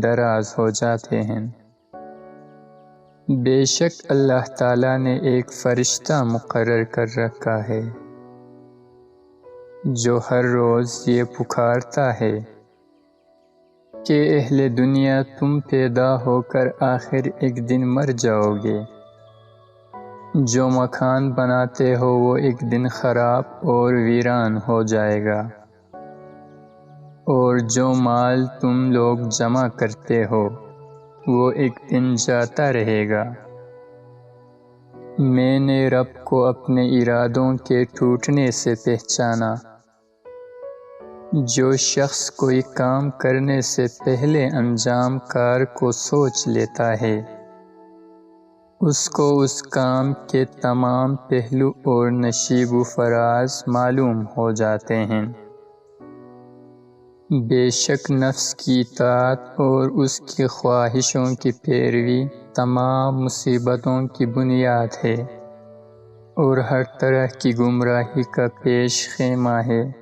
دراز ہو جاتے ہیں۔ بے شک اللہ تعالیٰ نے ایک فرشتہ مقرر کر رکھا ہے جو ہر روز یہ پکارتا ہے کہ اہل دنیا تم پیدا ہو کر آخر ایک دن مر جاؤ گے۔ جو مکان بناتے ہو وہ ایک دن خراب اور ویران ہو جائے گا، اور جو مال تم لوگ جمع کرتے ہو وہ ایک دن جاتا رہے گا۔ میں نے رب کو اپنے ارادوں کے ٹوٹنے سے پہچانا۔ جو شخص کوئی کام کرنے سے پہلے انجام کار کو سوچ لیتا ہے، اس کو اس کام کے تمام پہلو اور نشیب و فراز معلوم ہو جاتے ہیں۔ بے شک نفس کی اطاعت اور اس کی خواہشوں کی پیروی تمام مصیبتوں کی بنیاد ہے اور ہر طرح کی گمراہی کا پیش خیمہ ہے۔